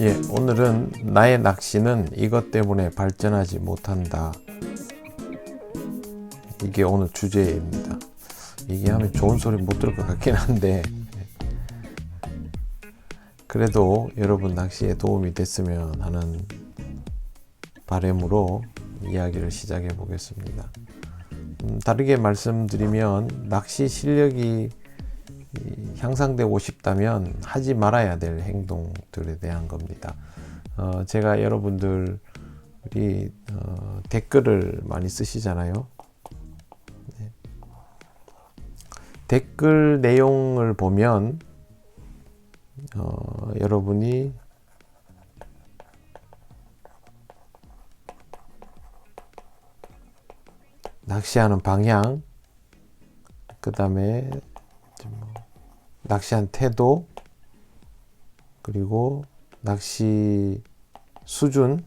오늘은 나의 낚시는 이것 때문에 발전하지 못한다. 이게 오늘 주제입니다. 얘기하면 좋은 소리 못 들을 것 같긴 한데, 그래도 여러분 낚시에 도움이 됐으면 하는 바람으로 이야기를 시작해 보겠습니다. 다르게 말씀드리면, 낚시 실력이 향상되고 싶다면 하지 말아야 될 행동들에 대한 겁니다. 제가 여러분들이 댓글을 많이 쓰시잖아요. 네. 댓글 내용을 보면 여러분이 낚시하는 방향, 그 다음에 낚시한 태도, 그리고 낚시 수준,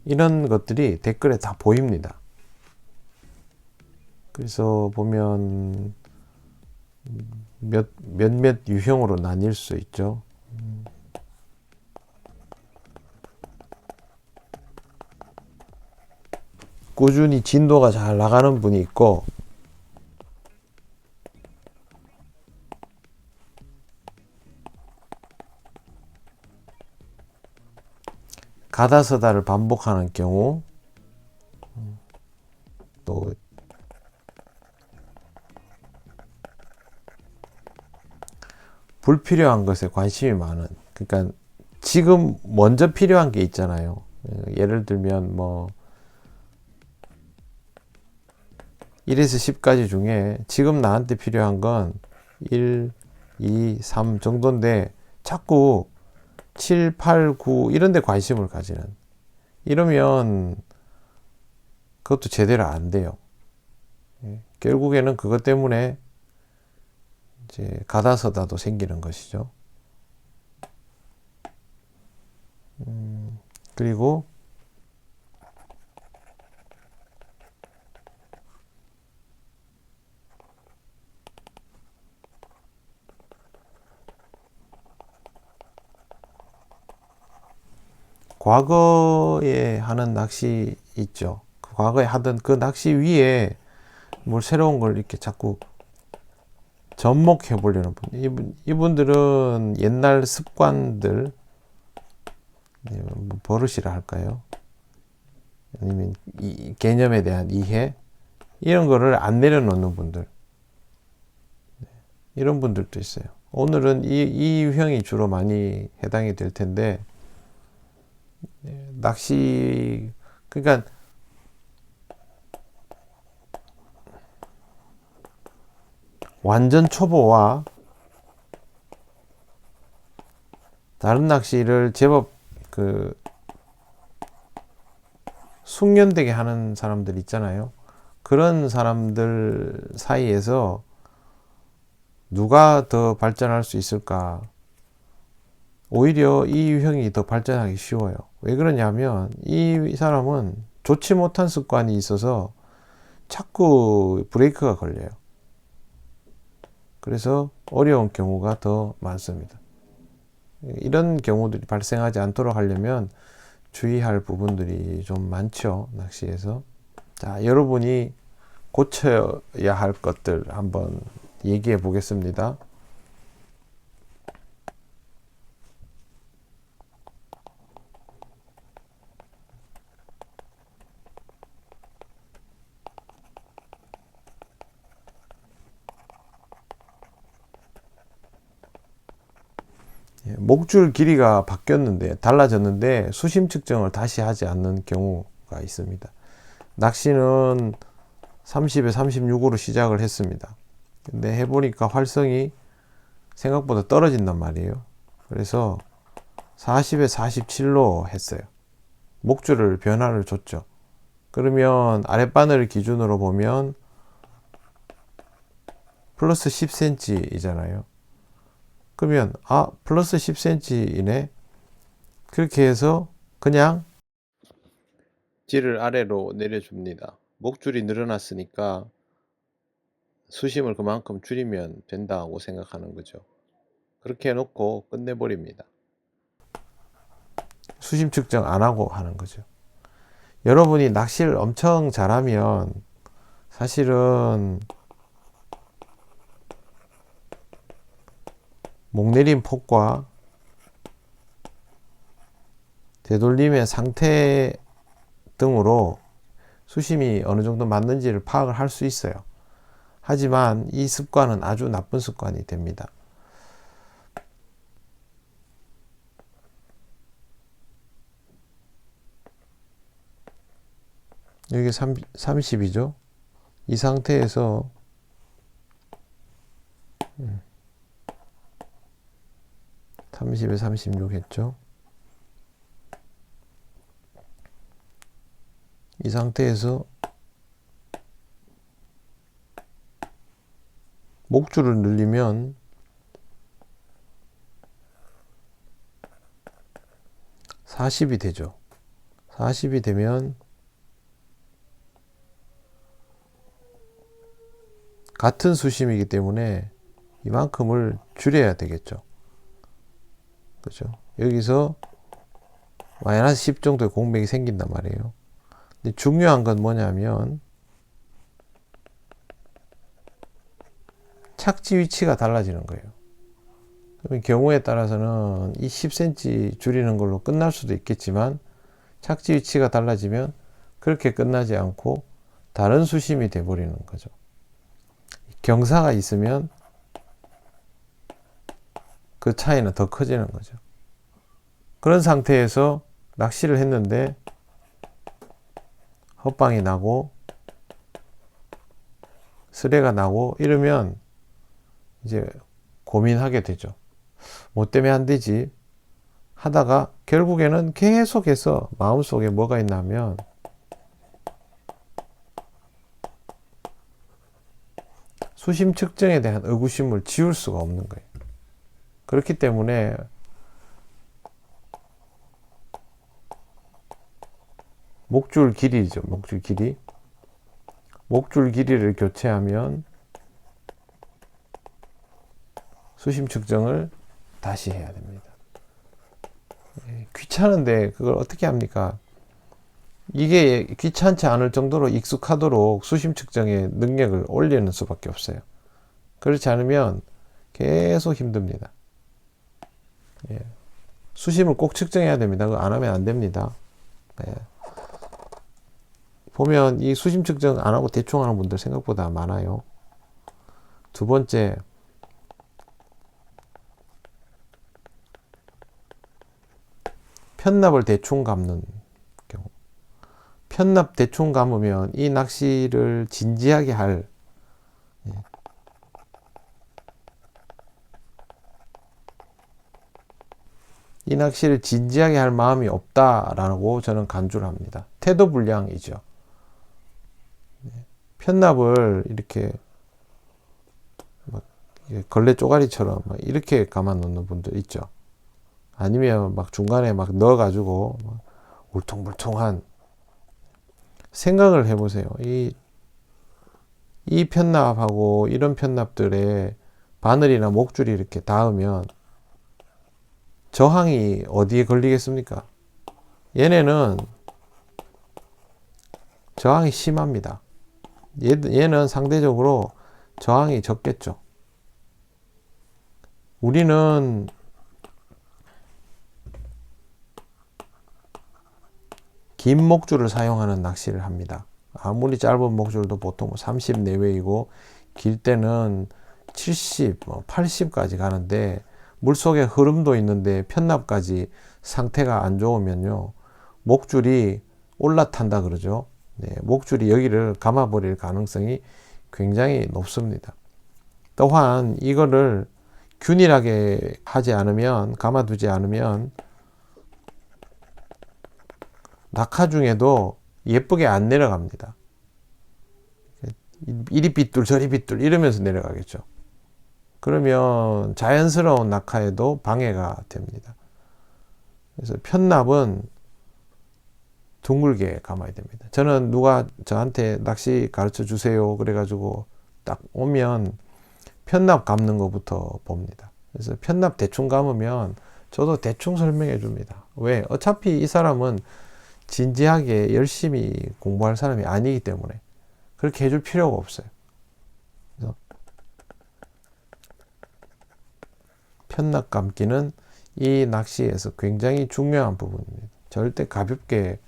이런 것들이 댓글에 다 보입니다. 그래서 보면 몇몇 유형으로 나뉠 수 있죠. 꾸준히 진도가 잘 나가는 분이 있고, 가다서다를 반복하는 경우, 또 불필요한 것에 관심이 많은, 그러니까 지금 먼저 필요한 게 있잖아요. 예를 들면 뭐 1에서 10까지 중에 지금 나한테 필요한 건 1, 2, 3 정도인데 자꾸 7, 8, 9 이런 데 관심을 가지는, 이러면 그것도 제대로 안 돼요. 결국에는 그것 때문에 이제 가다서다도 생기는 것이죠. 그리고 과거에 하는 낚시 있죠. 과거에 하던 그 낚시 위에 뭘 새로운 걸 이렇게 자꾸 접목해 보려는 분. 이분들은 옛날 습관들, 뭐 버릇이라 할까요? 아니면 이 개념에 대한 이해, 이런 거를 안 내려놓는 분들, 이런 분들도 있어요. 오늘은 이 유형이 주로 많이 해당이 될 텐데, 낚시, 그러니까 완전 초보와 다른 낚시를 제법 그 숙련되게 하는 사람들 있잖아요. 그런 사람들 사이에서 누가 더 발전할 수 있을까? 오히려 이 유형이 더 발전하기 쉬워요. 왜 그러냐면 이 사람은 좋지 못한 습관이 있어서 자꾸 브레이크가 걸려요. 그래서 어려운 경우가 더 많습니다. 이런 경우들이 발생하지 않도록 하려면 주의할 부분들이 좀 많죠, 낚시에서. 자, 여러분이 고쳐야 할 것들 한번 얘기해 보겠습니다. 목줄 길이가 바뀌었는데, 달라졌는데 수심 측정을 다시 하지 않는 경우가 있습니다. 낚시는 30에 36으로 시작을 했습니다. 근데 해보니까 활성이 생각보다 떨어진단 말이에요. 그래서 40에 47로 했어요. 목줄을 변화를 줬죠. 그러면 아랫바늘 기준으로 보면 플러스 10cm 이잖아요. 그러면 플러스 10cm이네. 그렇게 해서 그냥 질을 아래로 내려줍니다. 목줄이 늘어났으니까 수심을 그만큼 줄이면 된다고 생각하는 거죠. 그렇게 해놓고 끝내버립니다. 수심 측정 안 하고 하는 거죠. 여러분이 낚시를 엄청 잘하면 사실은 목내린 폭과 되돌림의 상태 등으로 수심이 어느 정도 맞는지를 파악을 할 수 있어요. 하지만 이 습관은 아주 나쁜 습관이 됩니다. 여기 30이죠. 이 상태에서 30에 36 했죠. 이 상태에서 목줄을 늘리면 40이 되죠. 40이 되면 같은 수심이기 때문에 이만큼을 줄여야 되겠죠. 그죠? 여기서 마이너스 10 정도의 공백이 생긴단 말이에요. 근데 중요한 건 뭐냐면 착지 위치가 달라지는 거예요. 그러면 경우에 따라서는 이 10cm 줄이는 걸로 끝날 수도 있겠지만 착지 위치가 달라지면 그렇게 끝나지 않고 다른 수심이 돼버리는 거죠. 경사가 있으면 그 차이는 더 커지는 거죠. 그런 상태에서 낚시를 했는데 헛방이 나고 쓰레가 나고 이러면 이제 고민하게 되죠. 뭐 때문에 안 되지? 하다가 결국에는 계속해서 마음속에 뭐가 있냐면 수심 측정에 대한 의구심을 지울 수가 없는 거예요. 그렇기 때문에 목줄 길이죠. 목줄 길이. 목줄 길이를 교체하면 수심 측정을 다시 해야 됩니다. 귀찮은데 그걸 어떻게 합니까? 이게 귀찮지 않을 정도로 익숙하도록 수심 측정의 능력을 올리는 수밖에 없어요. 그렇지 않으면 계속 힘듭니다. 수심을 꼭 측정해야 됩니다. 그거 안 하면 안 됩니다. 보면 이 수심 측정 안 하고 대충 하는 분들 생각보다 많아요. 두 번째, 편납을 대충 감는 경우. 편납 대충 감으면 이 낚시를 진지하게 할 이 낚시를 진지하게 할 마음이 없다라고 저는 간주를 합니다. 태도 불량이죠. 편납을 이렇게 막 걸레 쪼가리처럼 막 이렇게 감아 놓는 분들 있죠. 아니면 막 중간에 막 넣어가지고 막 울퉁불퉁한 생각을 해보세요. 이 편납하고 이런 편납들에 바늘이나 목줄이 이렇게 닿으면 저항이 어디에 걸리겠습니까? 얘네는 저항이 심합니다. 얘는 상대적으로 저항이 적겠죠. 우리는 긴 목줄을 사용하는 낚시를 합니다. 아무리 짧은 목줄도 보통 30 내외이고 길 때는 70, 80까지 가는데 물속에 흐름도 있는데 편납까지 상태가 안 좋으면요. 목줄이 올라탄다 그러죠. 목줄이 여기를 감아버릴 가능성이 굉장히 높습니다. 또한 이거를 균일하게 하지 않으면, 감아두지 않으면 낙하 중에도 예쁘게 안 내려갑니다. 이리 빗둘 저리 빗둘 이러면서 내려가겠죠. 그러면 자연스러운 낙하에도 방해가 됩니다. 그래서 편납은 둥글게 감아야 됩니다. 저는 누가 저한테 낚시 가르쳐 주세요 그래가지고 딱 오면 편납 감는 것부터 봅니다. 그래서 편납 대충 감으면 저도 대충 설명해 줍니다. 왜? 어차피 이 사람은 진지하게 열심히 공부할 사람이 아니기 때문에 그렇게 해줄 필요가 없어요. 그래서 편납 감기는 이 낚시에서 굉장히 중요한 부분입니다. 절대 가볍게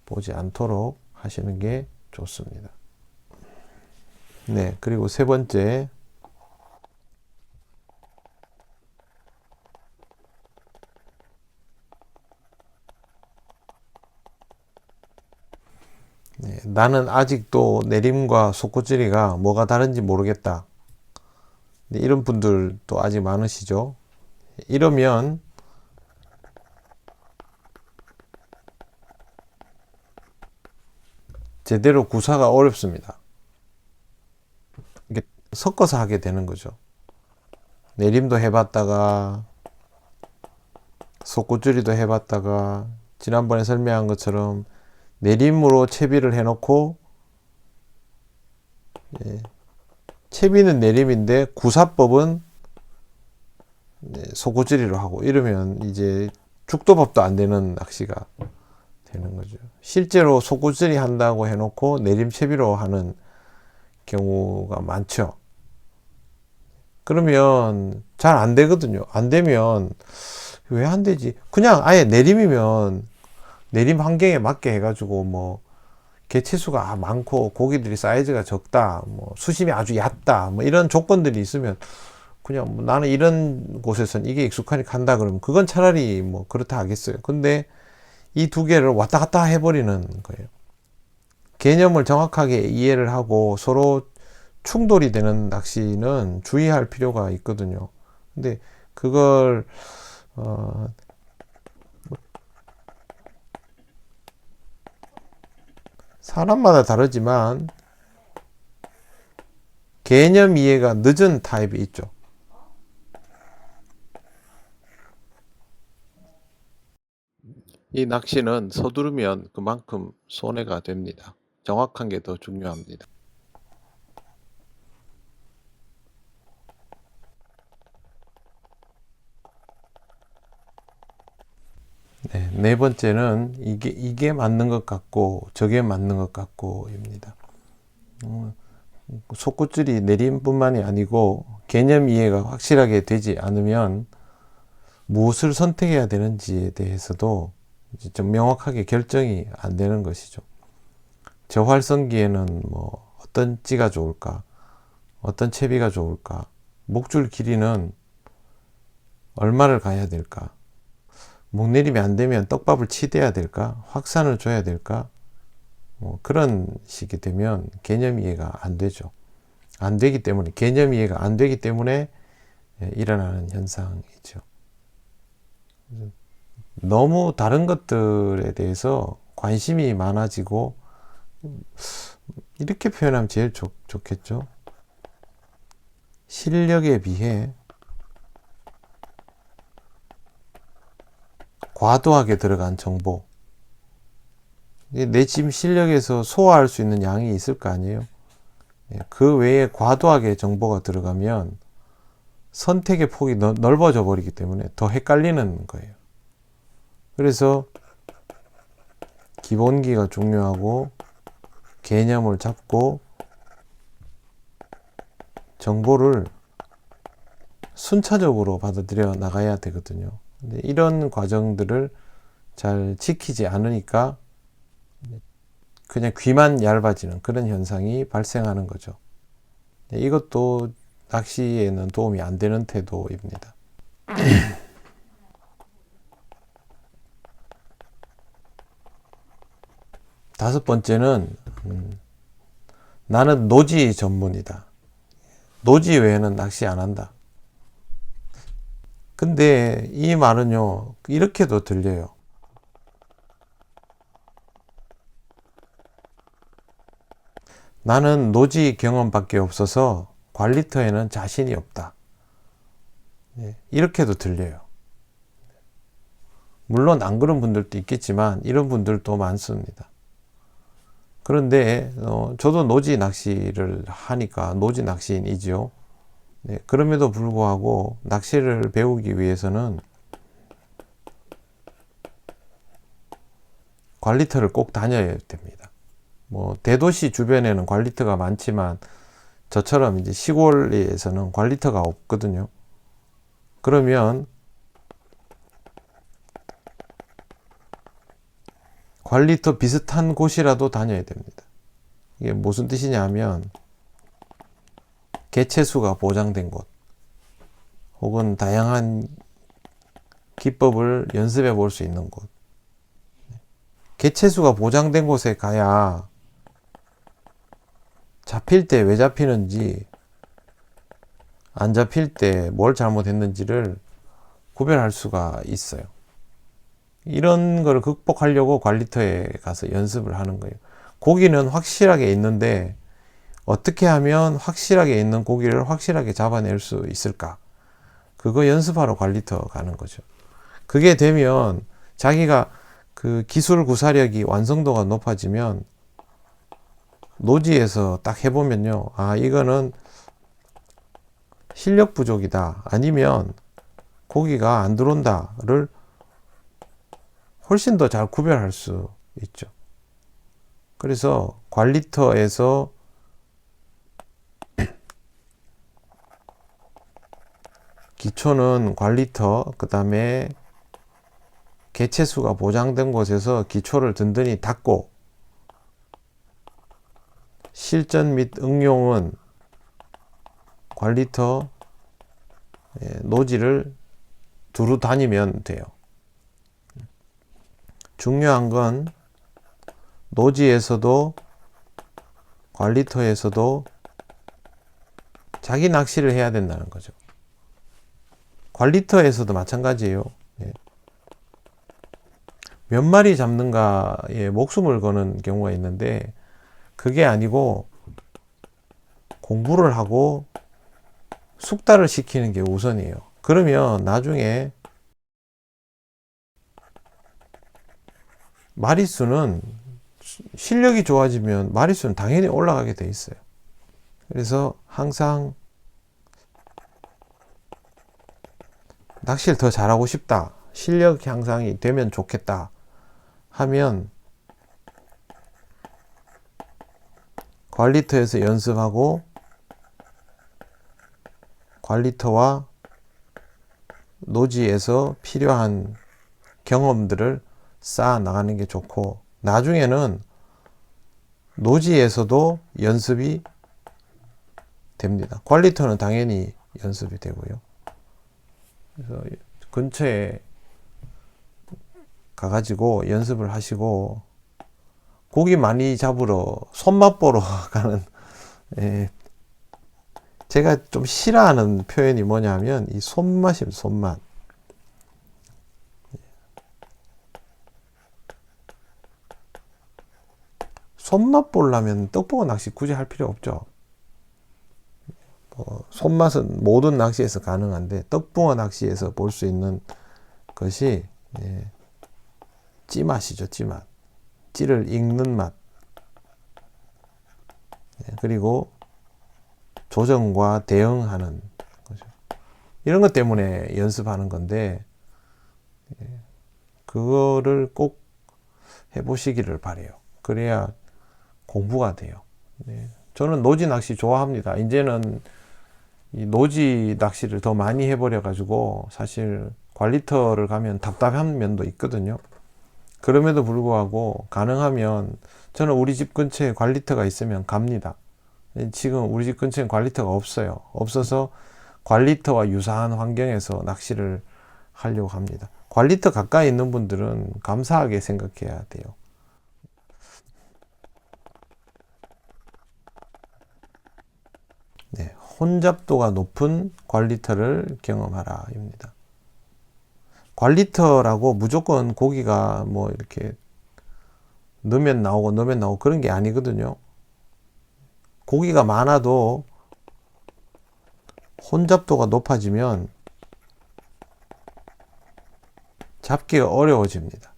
보지 않도록 하시는 게 좋습니다. 네, 그리고 세 번째, 나는 아직도 내림과 속구찌리가 뭐가 다른지 모르겠다. 이런 분들도 아직 많으시죠. 이러면 제대로 구사가 어렵습니다. 이게 섞어서 하게 되는 거죠. 내림도 해봤다가 속구줄이도 해봤다가 지난번에 설명한 것처럼 내림으로 채비를 해놓고 채비는 내림인데 구사법은 속구줄이로 하고 이러면 이제 죽도밥도 안 되는 낚시가 되는 거죠. 실제로 속구줄이 한다고 해놓고 내림 채비로 하는 경우가 많죠. 그러면 잘 안 되거든요. 안 되면 왜 안 되지? 그냥 아예 내림이면 내림 환경에 맞게 해가지고 뭐 개체수가 많고 고기들이 사이즈가 적다, 뭐 수심이 아주 얕다, 뭐 이런 조건들이 있으면 그냥 뭐 나는 이런 곳에선 이게 익숙하니까 한다 그러면 그건 차라리 뭐 그렇다 하겠어요. 근데 이 두 개를 왔다 갔다 해버리는 거예요. 개념을 정확하게 이해를 하고 서로 충돌이 되는 낚시는 주의할 필요가 있거든요. 근데 그걸 사람마다 다르지만 개념 이해가 늦은 타입이 있죠. 이 낚시는 서두르면 그만큼 손해가 됩니다. 정확한 게 더 중요합니다. 네 번째는 이게 맞는 것 같고 저게 맞는 것 같고입니다. 속구줄이 내림뿐만이 아니고 개념 이해가 확실하게 되지 않으면 무엇을 선택해야 되는지에 대해서도 좀 명확하게 결정이 안 되는 것이죠. 저활성기에는 뭐 어떤 찌가 좋을까, 어떤 채비가 좋을까, 목줄 길이는 얼마를 가야 될까, 목내림이 안 되면 떡밥을 치대야 될까, 확산을 줘야 될까, 뭐 그런 식이 되면 개념 이해가 안 되죠. 안 되기 때문에, 개념 이해가 안 되기 때문에 일어나는 현상이죠. 너무 다른 것들에 대해서 관심이 많아지고, 이렇게 표현하면 제일 좋겠죠. 실력에 비해 과도하게 들어간 정보, 내 지금 실력에서 소화할 수 있는 양이 있을 거 아니에요. 그 외에 과도하게 정보가 들어가면 선택의 폭이 넓어져 버리기 때문에 더 헷갈리는 거예요. 그래서 기본기가 중요하고 개념을 잡고 정보를 순차적으로 받아들여 나가야 되거든요. 근데 이런 과정들을 잘 지키지 않으니까 그냥 귀만 얇아지는 그런 현상이 발생하는 거죠. 이것도 낚시에는 도움이 안 되는 태도입니다. 다섯 번째는 나는 노지 전문이다. 노지 외에는 낚시 안 한다. 근데 이 말은요, 이렇게도 들려요. 나는 노지 경험밖에 없어서 관리터에는 자신이 없다. 이렇게도 들려요. 물론 안 그런 분들도 있겠지만 이런 분들도 많습니다. 그런데 저도 노지 낚시를 하니까 노지 낚시인이죠. 네, 그럼에도 불구하고 낚시를 배우기 위해서는 관리터를 꼭 다녀야 됩니다. 뭐 대도시 주변에는 관리터가 많지만 저처럼 이제 시골에서는 관리터가 없거든요. 그러면 관리터 비슷한 곳이라도 다녀야 됩니다. 이게 무슨 뜻이냐면 개체수가 보장된 곳 혹은 다양한 기법을 연습해 볼 수 있는 곳. 개체수가 보장된 곳에 가야 잡힐 때 왜 잡히는지, 안 잡힐 때 뭘 잘못했는지를 구별할 수가 있어요. 이런 걸 극복하려고 관리터에 가서 연습을 하는 거예요. 고기는 확실하게 있는데 어떻게 하면 확실하게 있는 고기를 확실하게 잡아낼 수 있을까? 그거 연습하러 관리터 가는 거죠. 그게 되면 자기가 그 기술 구사력이 완성도가 높아지면 노지에서 딱 해보면요. 아, 이거는 실력 부족이다. 아니면 고기가 안 들어온다를 훨씬 더 잘 구별할 수 있죠. 그래서 관리터에서 기초는 관리터, 그 다음에 개체수가 보장된 곳에서 기초를 든든히 닦고 실전 및 응용은 관리터 노지를 두루 다니면 돼요. 중요한 건 노지에서도 관리터에서도 자기 낚시를 해야 된다는 거죠. 관리터에서도 마찬가지예요. 몇 마리 잡는가에 목숨을 거는 경우가 있는데 그게 아니고 공부를 하고 숙달을 시키는 게 우선이에요. 그러면 나중에 마리수는 실력이 좋아지면 마리수는 당연히 올라가게 돼 있어요. 그래서 항상 낚시를 더 잘하고 싶다, 실력 향상이 되면 좋겠다 하면 관리터에서 연습하고 관리터와 노지에서 필요한 경험들을 쌓아 나가는 게 좋고, 나중에는 노지에서도 연습이 됩니다. 관리터는 당연히 연습이 되고요. 그래서 근처에 가가지고 연습을 하시고 고기 많이 잡으러 손맛 보러 가는, 제가 좀 싫어하는 표현이 뭐냐면 이 손맛이에요. 손맛. 손맛 보려면 떡붕어 낚시 굳이 할 필요 없죠. 손맛은 모든 낚시에서 가능한데 떡붕어 낚시에서 볼 수 있는 것이 찌맛이죠. 찌맛. 찌를 읽는 맛. 그리고 조정과 대응하는 거죠. 이런 것 때문에 연습하는 건데 그거를 꼭 해보시기를 바래요. 그래야 공부가 돼요. 저는 노지 낚시 좋아합니다. 이제는 이 노지 낚시를 더 많이 해버려 가지고 사실 관리터를 가면 답답한 면도 있거든요. 그럼에도 불구하고 가능하면 저는 우리 집 근처에 관리터가 있으면 갑니다. 지금 우리 집 근처에 관리터가 없어요. 없어서 관리터와 유사한 환경에서 낚시를 하려고 합니다. 관리터 가까이 있는 분들은 감사하게 생각해야 돼요. 네, 혼잡도가 높은 관리터를 경험하라 입니다. 관리터라고 무조건 고기가 뭐 이렇게 넣으면 나오고 그런 게 아니거든요. 고기가 많아도 혼잡도가 높아지면 잡기가 어려워집니다.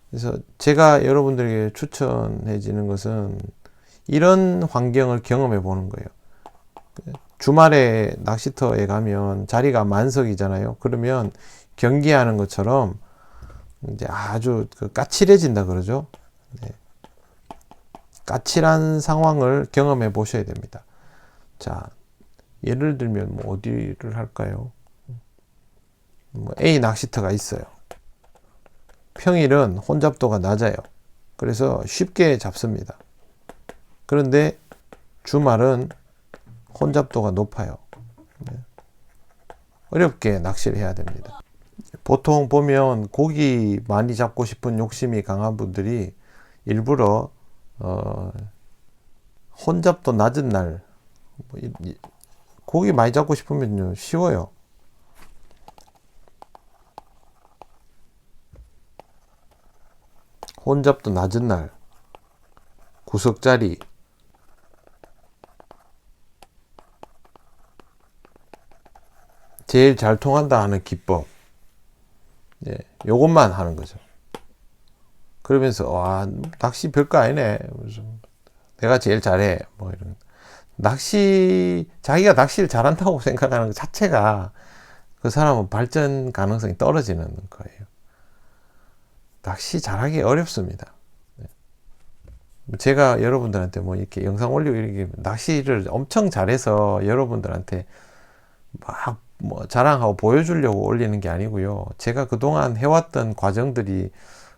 그래서 제가 여러분들에게 추천해 지는 것은 이런 환경을 경험해 보는 거예요. 주말에 낚시터에 가면 자리가 만석이잖아요. 그러면 경기하는 것처럼 이제 아주 까칠해진다 그러죠. 네. 까칠한 상황을 경험해 보셔야 됩니다. 자, 예를 들면 뭐 어디를 할까요? 뭐 A 낚시터가 있어요. 평일은 혼잡도가 낮아요. 그래서 쉽게 잡습니다. 그런데 주말은 혼잡도가 높아요. 어렵게 낚시를 해야 됩니다. 보통 보면 고기 많이 잡고 싶은 욕심이 강한 분들이 일부러 혼잡도 낮은 날 고기 많이 잡고 싶으면요 쉬워요. 혼잡도 낮은 날 구석자리 제일 잘 통한다 하는 기법, 예, 요것만 하는 거죠. 그러면서 와 낚시 별거 아니네, 내가 제일 잘해, 뭐 이런 낚시 자기가 낚시를 잘한다고 생각하는 것 자체가 그 사람은 발전 가능성이 떨어지는 거예요. 낚시 잘하기 어렵습니다. 제가 여러분들한테 뭐 이렇게 영상 올리고 이렇게 낚시를 엄청 잘해서 여러분들한테 막 뭐 자랑하고 보여주려고 올리는 게 아니고요. 제가 그동안 해왔던 과정들이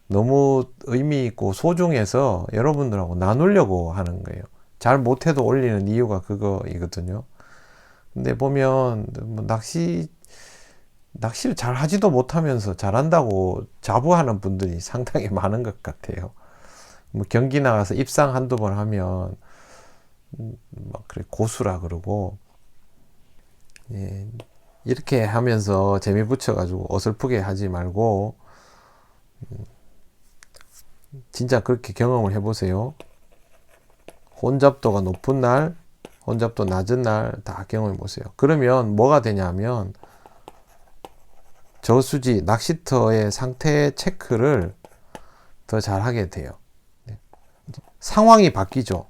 너무 의미 있고 소중해서 여러분들하고 나누려고 하는 거예요. 잘 못해도 올리는 이유가 그거이거든요. 근데 보면 뭐 낚시를 잘 하지도 못하면서 잘한다고 자부하는 분들이 상당히 많은 것 같아요. 뭐 경기 나가서 입상 한두 번 하면 막 그래 고수라 그러고, 예, 이렇게 하면서 재미 붙여가지고 어설프게 하지 말고 진짜 그렇게 경험을 해보세요. 혼잡도가 높은 날, 혼잡도 낮은 날 다 경험해 보세요. 그러면 뭐가 되냐면 저수지 낚시터의 상태 체크를 더 잘하게 돼요. 상황이 바뀌죠.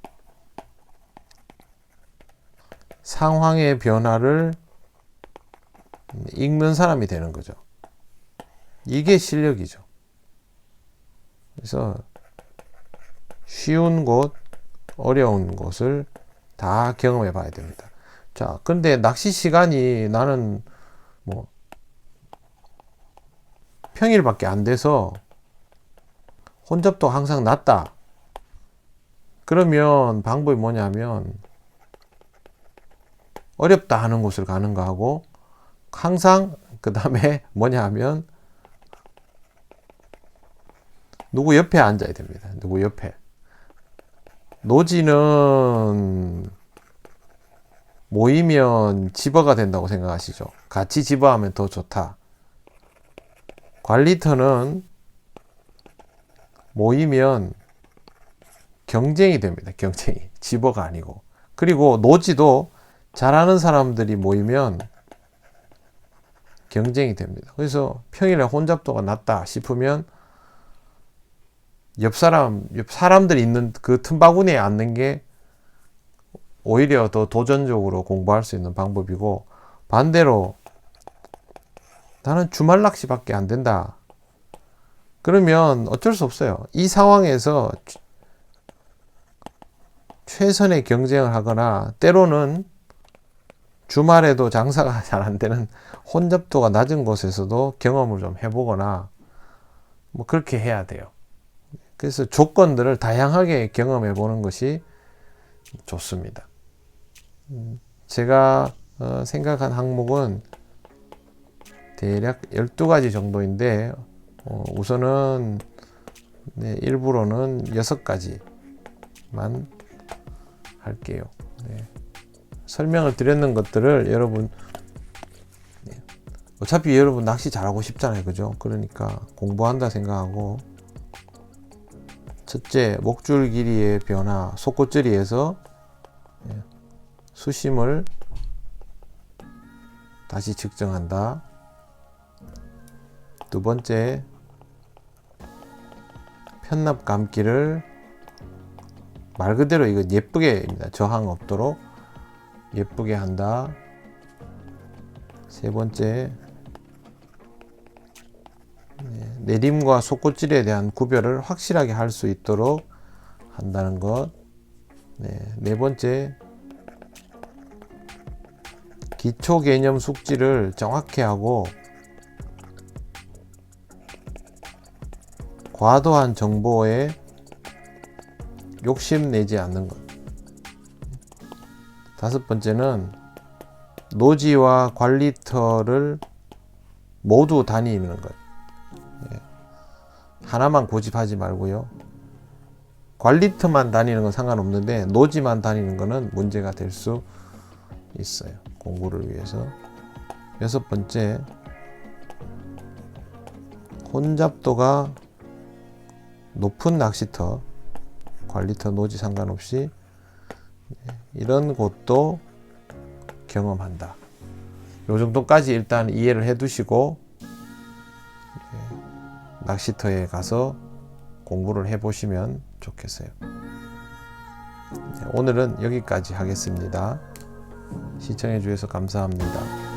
상황의 변화를 읽는 사람이 되는 거죠. 이게 실력이죠. 그래서 쉬운 곳, 어려운 곳을 다 경험해 봐야 됩니다. 자, 근데 낚시 시간이 나는 뭐 평일밖에 안 돼서 혼잡도 항상 낮다. 그러면 방법이 뭐냐면 어렵다 하는 곳을 가는 거 하고, 항상 그 다음에 뭐냐 하면 누구 옆에 앉아야 됩니다. 누구 옆에. 노지는 모이면 집어가 된다고 생각하시죠. 같이 집어하면 더 좋다. 관리터는 모이면 경쟁이 됩니다. 경쟁이. 집어가 아니고. 그리고 노지도 잘하는 사람들이 모이면 경쟁이 됩니다. 그래서 평일에 혼잡도가 낮다 싶으면 옆 사람들이 있는 그 틈바구니에 앉는 게 오히려 더 도전적으로 공부할 수 있는 방법이고, 반대로 나는 주말 낚시밖에 안 된다. 그러면 어쩔 수 없어요. 이 상황에서 최선의 경쟁을 하거나, 때로는 주말에도 장사가 잘 안 되는 혼잡도가 낮은 곳에서도 경험을 좀 해보거나 뭐 그렇게 해야 돼요. 그래서 조건들을 다양하게 경험해 보는 것이 좋습니다. 제가 생각한 항목은 대략 12가지 정도인데 우선은 일부러는 6가지만 할게요. 네. 설명을 드렸는 것들을 여러분, 어차피 여러분 낚시 잘하고 싶잖아요. 그죠? 그러니까 공부한다 생각하고, 첫째, 목줄 길이의 변화, 속꽃줄이에서 수심을 다시 측정한다. 두 번째, 편납 감기를 말 그대로 이거 예쁘게입니다. 저항 없도록 예쁘게 한다. 세 번째, 내림과 속꽃질에 대한 구별을 확실하게 할 수 있도록 한다는 것. 네 번째, 기초 개념 숙지를 정확히 하고 과도한 정보에 욕심내지 않는 것. 다섯 번째는 노지와 관리터를 모두 다니는 것. 하나만 고집하지 말고요. 관리터만 다니는 건 상관없는데 노지만 다니는 거는 문제가 될 수 있어요. 공부를 위해서. 여섯 번째, 혼잡도가 높은 낚시터, 관리터, 노지 상관없이 이런 곳도 경험한다. 요 정도까지 일단 이해를 해 두시고 낚시터에 가서 공부를 해 보시면 좋겠어요. 오늘은 여기까지 하겠습니다. 시청해 주셔서 감사합니다.